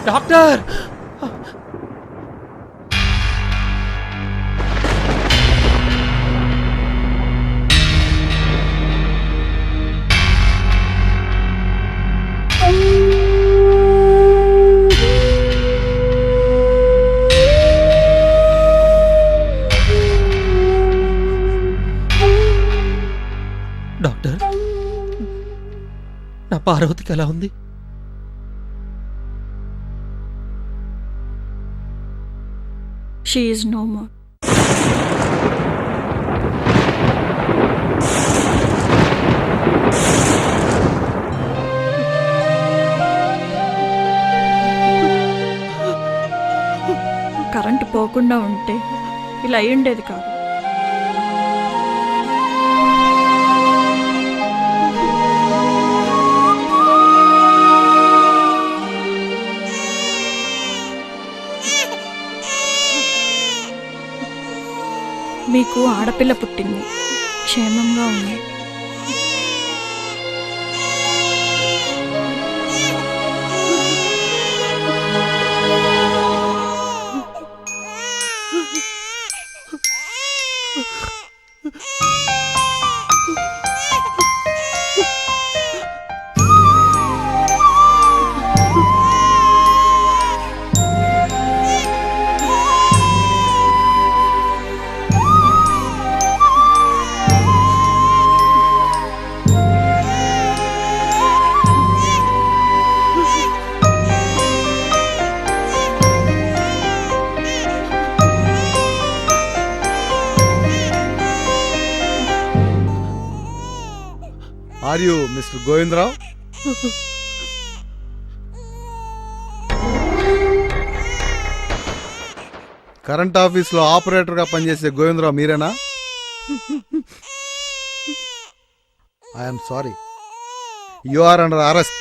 Doctor doctor నా పార్వతికి ఎలా ఉంది? She is no more. Current పోకుండా ఉంటే ఇలా అయ్యుండేది కాదు. మీకు ఆడపిల్ల పుట్టింది, క్షేమంగా ఉంది. Are you Mr. Govindrao? Current ఆఫీస్లో ఆపరేటర్గా పనిచేసే గోవిందరావు మీరేనా? I'm sorry, you are under arrest.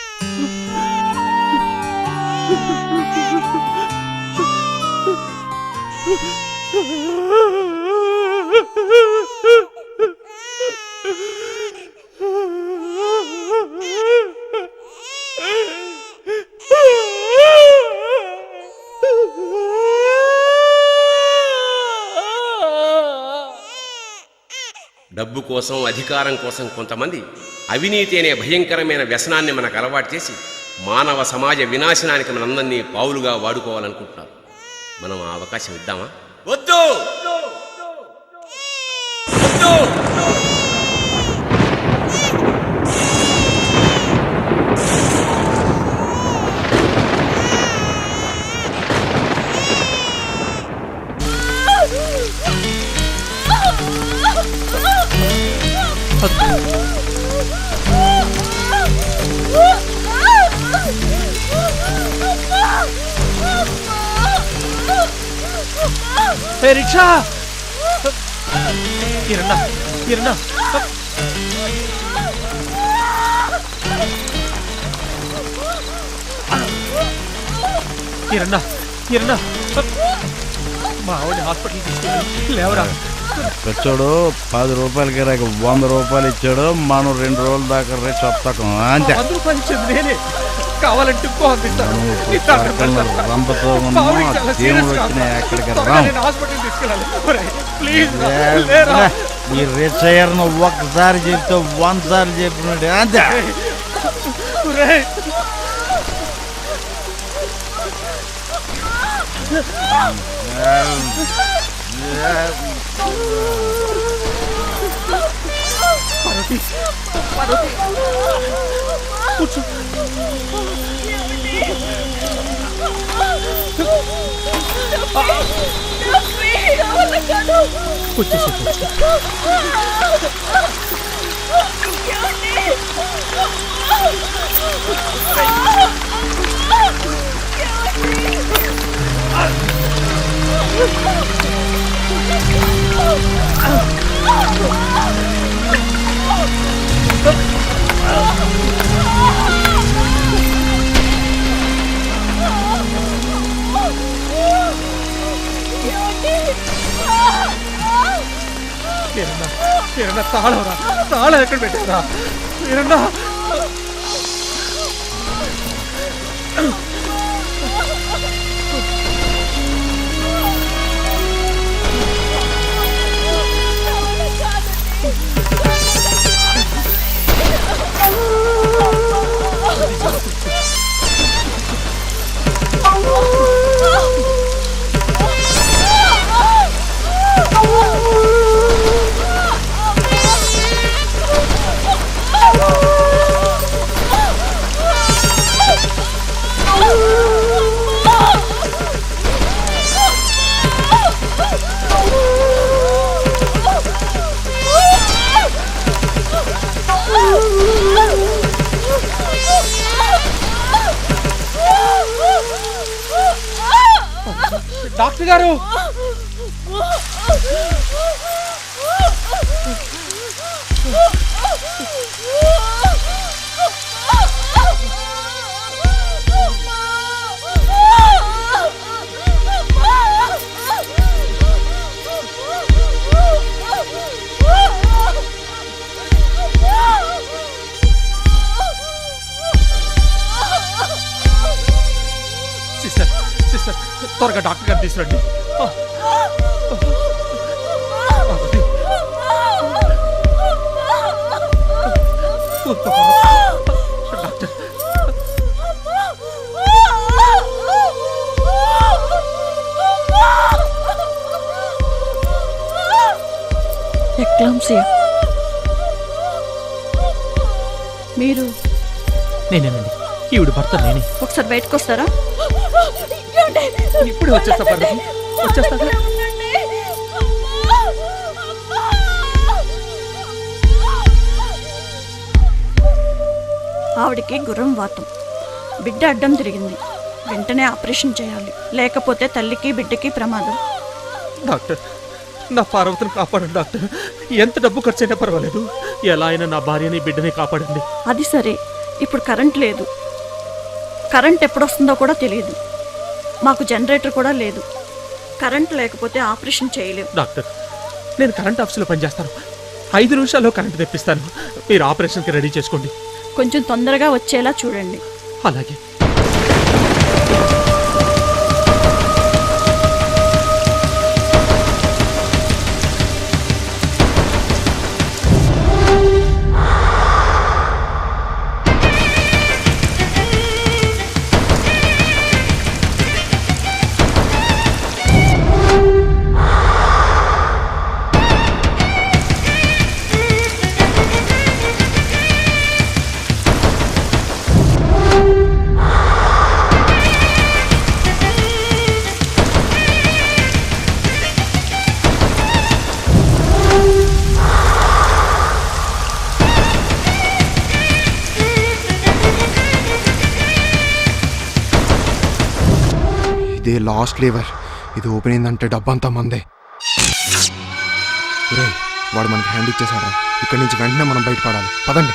డబ్బు కోసం, అధికారం కోసం కొంతమంది అవినీతి అనే భయంకరమైన వ్యసనాన్ని మనకు అలవాటు చేసి మానవ సమాజ వినాశనానికి మనందరినీ పావులుగా వాడుకోవాలనుకుంటున్నారు. మనం ఆ అవకాశం ఇద్దామా? వద్దు వద్దు. ఏ రిక్షా! కిరణ్ కిరణ్ కిరణ్ కిరణ్ మా ఆవిడ హాస్పిటల్ తీసుకెళ్ళి లేవరా. వచ్చాడు 10 రూపాయలకి రాక 100 రూపాయలు ఇచ్చాడు. మనం 2 రోజుల దాకా రేపు చెప్తాం అంతే. 100 రూపాయలు ఇచ్చింది నేనే, కావాలంటే రంపతో దేవుడు వచ్చిన ఎక్కడికి రామ్. మీరు రేట్ చేయరు, ఒక్కసారి చెప్తే 100 సార్లు చెప్పినట్టు అంతే. కూర్చో. తాళవరా, తాళం ఎక్కడ పెట్టారా? అంకుల్ గారు సిస్టర్ సిస్టర్ త్వరగా డాక్టర్ గారు తీసుకురండి. Doctor eclampsia. మీరు నేనేనండి, ఈవిడ భర్త నేనే. ఒకసారి బయటకు వస్తారా? ఇప్పుడే వచ్చేస్తా పార్వతి, వచ్చేస్తా. ఆవిడికి గుర్రం వాతం, బిడ్డ అడ్డం తిరిగింది. వెంటనే ఆపరేషన్ చేయాలి, లేకపోతే తల్లికి బిడ్డకి ప్రమాదం. డాక్టర్, నా పార్వతిని కాపాడండి డాక్టర్. ఎంత డబ్బు ఖర్చు అయినా పర్వాలేదు, ఎలా అయినా నా భార్యని బిడ్డని కాపాడండి. అది సరే, ఇప్పుడు కరెంట్ లేదు. కరెంట్ ఎప్పుడొస్తుందో కూడా తెలియదు. మాకు జనరేటర్ కూడా లేదు. కరెంట్ లేకపోతే ఆపరేషన్ చేయలేము. డాక్టర్, నేను కరెంట్ ఆఫీసులో పనిచేస్తాను. 5 నిమిషాల్లో కరెంట్ తెప్పిస్తాను. మీరు ఆపరేషన్కి రెడీ చేసుకోండి. కొంచెం తొందరగా వచ్చేలా చూడండి. అలాగే. ఇదే లాస్ట్ లేవర్. ఇది ఓపెన్ అయిందంటే డబ్బంతా మందే. వాడు మనకి హ్యాండ్ ఇచ్చేసాడు. ఇక్కడి నుంచి వెంటనే మనం బయటపడాలి. పదండి.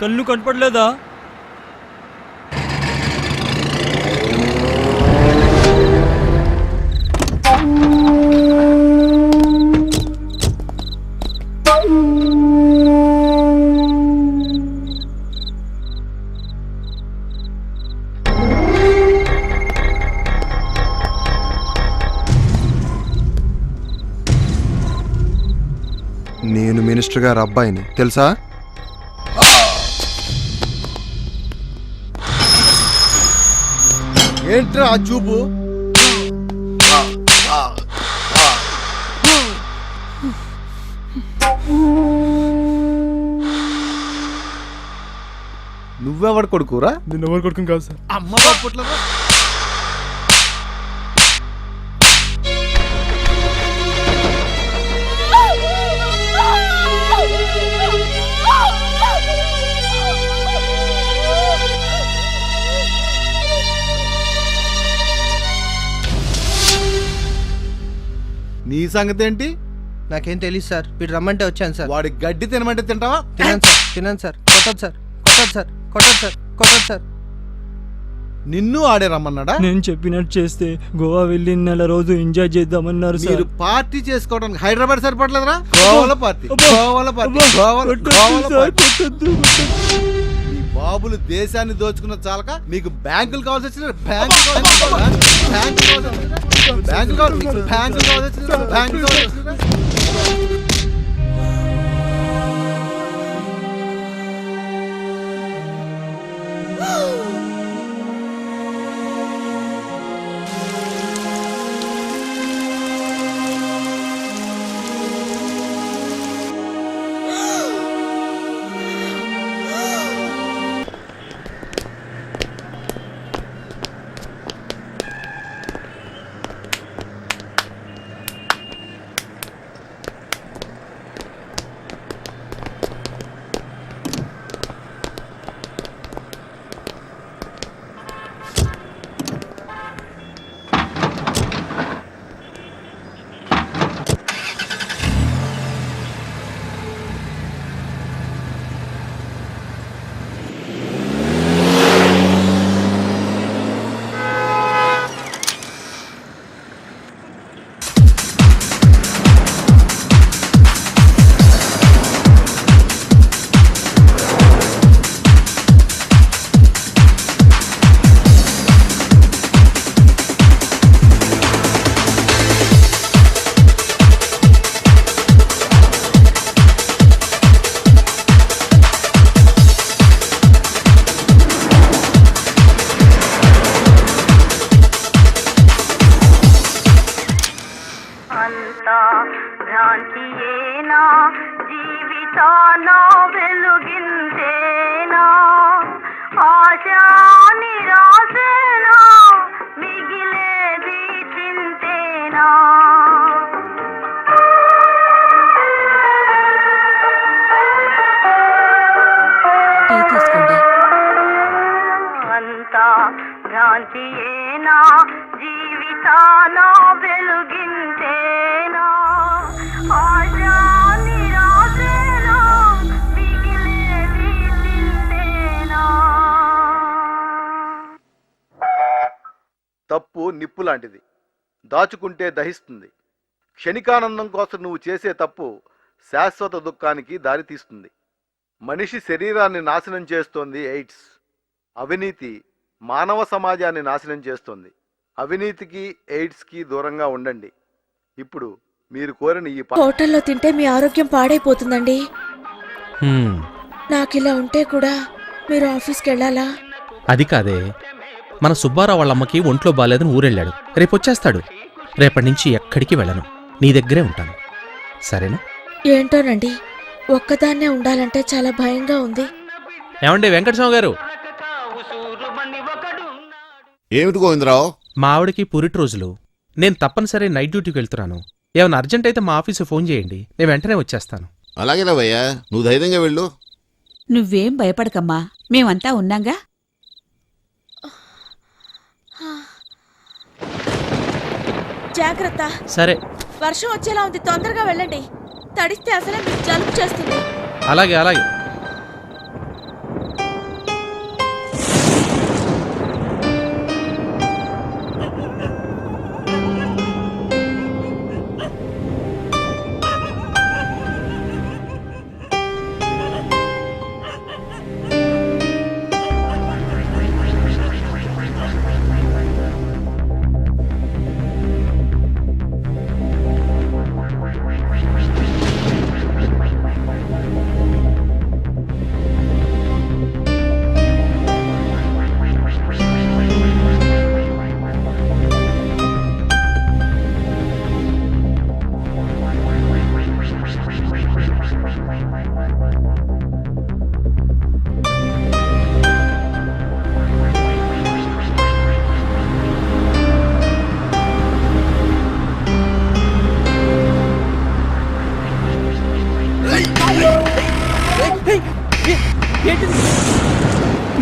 కళ్ళు కనపడలేదా? నేను మినిస్టర్ గారు అబ్బాయిని, తెలుసా? ఏంట్రా ఆ చూపు? నువ్వెవడు కొడుకురా? నిన్నెవరు కొడుకుని కాదు సార్. అమ్మ బాపుట్ల నీ సంగతి ఏంటి? నాకేం తెలియదు సార్, వీడు రమ్మంటే వచ్చాను సార్. వాడి గడ్డి తినమంటే తింటావా? తినాను సార్. కొట్టదు సార్, కొట్టదు సార్, కొట్టదు సార్, కొట్టదు సార్. నిన్ను ఆడే రమ్మన్నాడా? నేను చెప్పినట్టు చేస్తే గోవా వెళ్ళి నెల రోజు ఎంజాయ్ చేద్దామన్నారు సార్. మీరు పార్టీ చేసుకోవడానికి హైదరాబాద్ సరిపడలేదురా? గోవాల పార్టీ, గోవాల పార్టీ, గోవాల పార్టీ. మీ బాబులు దేశాన్ని దోచుకున్న చాలక మీకు బ్యాంకులు కావాల్సి వచ్చిన బ్యాంకులు కావాల్సి వచ్చిన భ్రాంతియేనా జీవితాన వెలుగిందేనా ఆశా నిరాశేనా మిగిలేది చింతేనా అంతా భ్రాంతియేనా జీవితాన వెలుగిందేనా ఆశా నిరాశేనా మిగిలేది చింతేనా. తప్పు నిప్పు లాంటిది, దాచుకుంటే దహిస్తుంది. క్షణికానందం కోసం నువ్వు చేసే తప్పు శాశ్వత దుఃఖానికి దారితీస్తుంది. మనిషి శరీరాన్ని నాశనం చేస్తోంది ఎయిడ్స్. అవినీతి మానవ సమాజాన్ని నాశనం చేస్తోంది. అవినీతికి ఎయిడ్స్కి దూరంగా ఉండండి. ఇప్పుడు మీరు కోరిన ఈ హోటల్లో తింటే మీ ఆరోగ్యం పాడైపోతుందండి. నాకిలా ఉంటే కూడా మీరు ఆఫీస్కి వెళ్ళాలా? అది కాదే, మన సుబ్బారావు వాళ్ళ అమ్మకి ఒంట్లో బాగాలేదని ఊరెళ్ళాడు. రేపు వచ్చేస్తాడు. రేపటి నుంచి ఎక్కడికి వెళ్ళను, నీ దగ్గరే ఉంటాను. సరేనా? ఏంటోనండి, ఒక్కదాన్నే ఉండాలంటే చాలా భయంగా ఉంది. ఏమండి వెంకటస్వామి గారు? ఏమిటి గోవిందరావు? మా ఆవిడకి పురిటి రోజులు. నేను తప్పనిసరి నైట్ డ్యూటీకి వెళ్తున్నాను. ఏమైనా అర్జెంట్ అయితే మా ఆఫీసు ఫోన్ చేయండి, నేను వెంటనే వచ్చేస్తాను. అలాగే రావయ్యా, నువ్వు ధైర్యంగా వెళ్ళు. నువ్వేం భయపడకమ్మా, మేమంతా ఉన్నాగా. జాగ్రత్త. సరే. వర్షం వచ్చేలా ఉంది, తొందరగా వెళ్ళండి. తడిస్తే అసలే మీకు జలుబు చేస్తుంది. అలాగే అలాగే.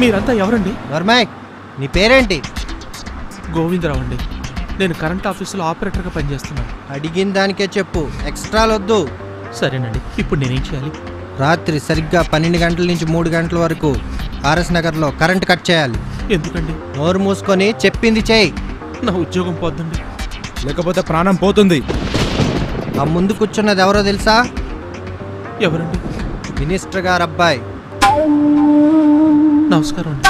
మీరంతా ఎవరండి? వర్మాయ్, నీ పేరేంటి? గోవిందరావు అండి. నేను కరెంట్ ఆఫీసులో ఆపరేటర్గా పనిచేస్తున్నాను. అడిగిన దానికే చెప్పు, ఎక్స్ట్రాలొద్దు. సరేనండి, ఇప్పుడు నేనేం చేయాలి? రాత్రి సరిగ్గా 12 గంటల నుంచి 3 గంటల వరకు ఆర్ఎస్ నగర్లో కరెంట్ కట్ చేయాలి. ఎందుకండి? నోరు మూసుకొని చెప్పింది చేయి. నా ఉద్యోగం పోద్దండి. లేకపోతే ప్రాణం పోతుంది. ఆ ముందు కూర్చున్నది ఎవరో తెలుసా? ఎవరండి? మినిస్టర్ గారు అబ్బాయి. నమస్కారం అండి.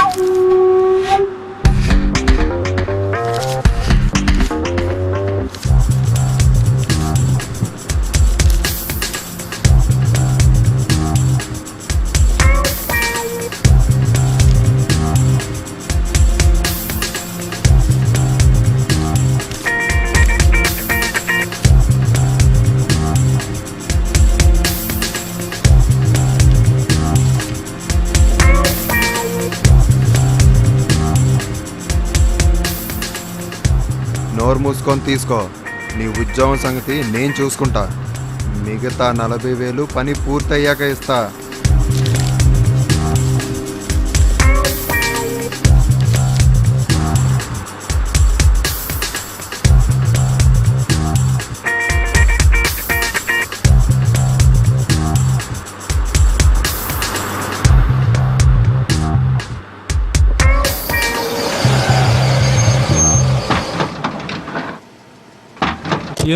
నోరు మూసుకొని తీసుకో. నీ ఉద్యోగం సంగతి నేను చూసుకుంటా. మిగతా 40,000 పని పూర్తయ్యాక ఇస్తా.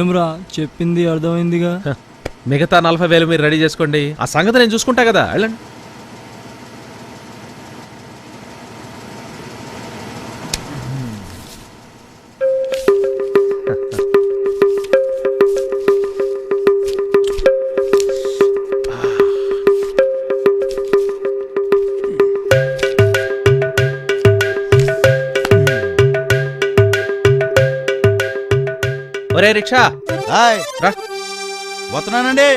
ఏమ్రా చెప్పింది అర్థమైందిగా. మిగతా 40,000 మీరు రెడీ చేసుకోండి. ఆ సంగతి నేను చూసుకుంటా కదా, వెళ్ళండి. ఒరే రిక్షా హాయ్ రా. వస్తున్నానండి.